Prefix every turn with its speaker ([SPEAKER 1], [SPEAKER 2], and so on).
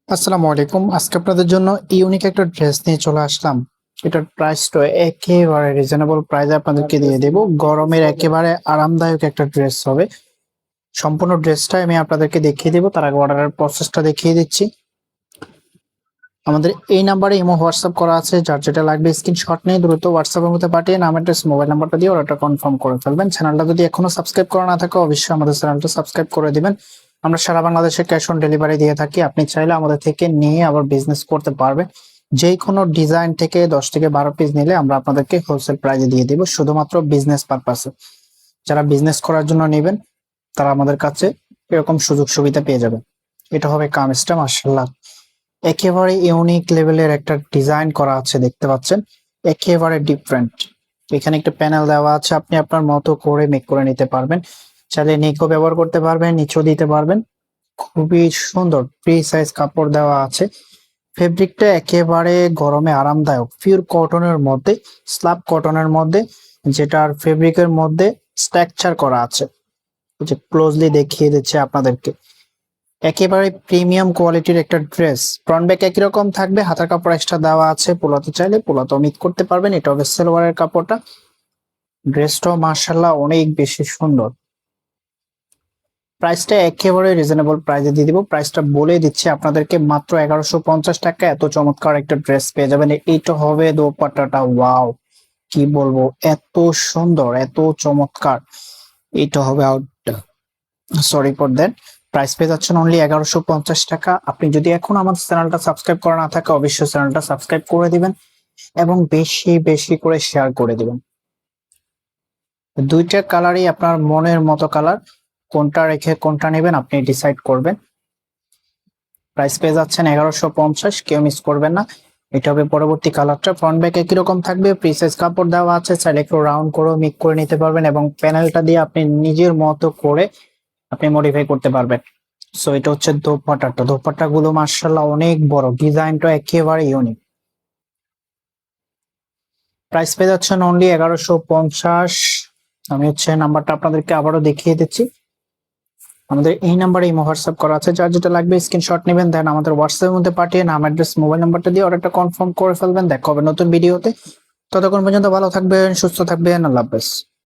[SPEAKER 1] আসসালামু আলাইকুম। আজকে আপনাদের জন্য ইউনিক একটা ড্রেস নিয়ে চলে আসলাম। এটার প্রাইসটা একেবারে রিজনেবল প্রাইসে আপনাদেরকে দিয়ে দেব। গরমের একেবারে আরামদায়ক একটা ড্রেস হবে। সম্পূর্ণ ড্রেসটা আমি আপনাদেরকে দেখিয়ে দেব। তার আগে অর্ডারের প্রসেসটা দেখিয়ে দিচ্ছি। আমাদের এই নাম্বারে ইমো হোয়াটসঅ্যাপ করা আছে। যার যেটা লাগবে স্ক্রিনশট নিয়ে দ্রুত হোয়াটসঅ্যাপের মধ্যে পাঠিয়ে নাম, অ্যাড্রেস, মোবাইল নাম্বারটা দিয়ে অর্ডারটা কনফার্ম করে ফেলবেন। চ্যানেলটা যদি এখনো সাবস্ক্রাইব করা না থাকে অবশ্যই আমাদের চ্যানেলটা সাবস্ক্রাইব করে দিবেন। আমরা সারা বাংলাদেশে ক্যাশ অন ডেলিভারি দিয়ে থাকি। আপনি চাইলে আমাদের থেকে নিয়ে আবার বিজনেস করতে পারবেন। যে কোনো ডিজাইন থেকে 10 থেকে 12 পিস নিলে আমরা আপনাদেরকে হোলসেল প্রাইসে দিয়ে দেব, শুধুমাত্র বিজনেস পারপাসে। যারা বিজনেস করার জন্য নেবেন তারা আমাদের কাছে এরকম সুযোগ সুবিধা পেয়ে যাবেন। এটা হবে কামিজটা, মাশাআল্লাহ একেবারে ইউনিক লেভেলের একটা ডিজাইন করা আছে, দেখতে পাচ্ছেন একেবারে ডিফারেন্ট। এখানে একটা প্যানেল দেওয়া আছে, আপনি আপনার মতো করে মেক করে নিতে পারবেন। চাইলে নেকও ব্যবহার করতে পারবেন, নিচেও দিতে পারবেন। খুবই সুন্দর ফ্রি সাইজ কাপড় দেওয়া আছে। ফেব্রিকটা একেবারে গরমে আরামদায়ক, পিওর কটনের মধ্যে, স্ল্যাব কটনের মধ্যে, যেটার ফেব্রিকের মধ্যে স্ট্রাকচার করা আছে। যে ক্লোজলি দেখিয়ে দিচ্ছে আপনাদেরকে, একেবারে প্রিমিয়াম কোয়ালিটির একটা ড্রেস। ফ্রন্ট ব্যাক একই রকম থাকবে, হাতার কাপড় এক্সট্রা দেওয়া আছে। পোলাতে চাইলে পোলাতেও মিট করতে পারবেন। এটা হবে সালোয়ারের কাপড়টা। ড্রেসটাও মাশাআল্লাহ অনেক বেশি সুন্দর। প্রাইসটা একেবারে রিজনেবল প্রাইসে দিয়ে দিব। প্রাইসটা বলে দিচ্ছি আপনাদেরকে, মাত্র 1150 টাকা এত চমৎকার একটা ড্রেস পেয়ে যাবেন। এইটা হবে দোপাট্টাটা, ওয়াও কি বলবো, এত সুন্দর এত চমৎকার। এইটা হবে out, sorry for that. Price পেয়ে যাচ্ছেন অনলি 1150 টাকা। আপনি যদি এখন আমাদের চ্যানেলটা সাবস্ক্রাইব করা না থাকে অবশ্যই চ্যানেলটা সাবস্ক্রাইব করে দিবেন এবং বেশি বেশি করে শেয়ার করে দিবেন। দুইটা কালারই আপনার মনের মতো কালার, কোনটা রেখে কোনটা নেবেন আপনি ডিসাইড করবেন। প্রাইস পেয়ে যাচ্ছেন 1150, কেউ মিস করবেন না। এটা হবে পরবর্তী কালারটা। ফ্রন্ট ব্যাক একই রকম থাকবে, ফ্রি সাইজ কাপড় দেওয়া আছে, চাইলে একটু রাউন্ড করে মিক করে নিতে পারবেন এবং প্যানেলটা দিয়ে আপনি নিজের মতো করে আপনি মডিফাই করতে পারবেন। সো এটা হচ্ছে দোপাট্টাটা। দোপাট্টা গুলো মার্শাল্লাহ অনেক বড়, ডিজাইনটা একেবারে ইউনিক। প্রাইস পেয়ে যাচ্ছেন অনলি 1150। আমি হচ্ছে নাম্বারটা আপনাদেরকে আবারও দেখিয়ে দিচ্ছি। আমাদের এই নাম্বারে ইমো হোয়াটসঅ্যাপ করা আছে। যার যেটা লাগবে স্ক্রিনশট নেবেন, দেন আমাদের হোয়াটসঅ্যাপের মধ্যে পাঠিয়ে নাম, অ্যাড্রেস, মোবাইল নাম্বারটা দিয়ে অর্ডারটা কনফার্ম করে ফেলবেন। দেখা হবে নতুন ভিডিওতে। ততক্ষণ পর্যন্ত ভালো থাকবেন, সুস্থ থাকবেন, আল্লাহ হাফেজ।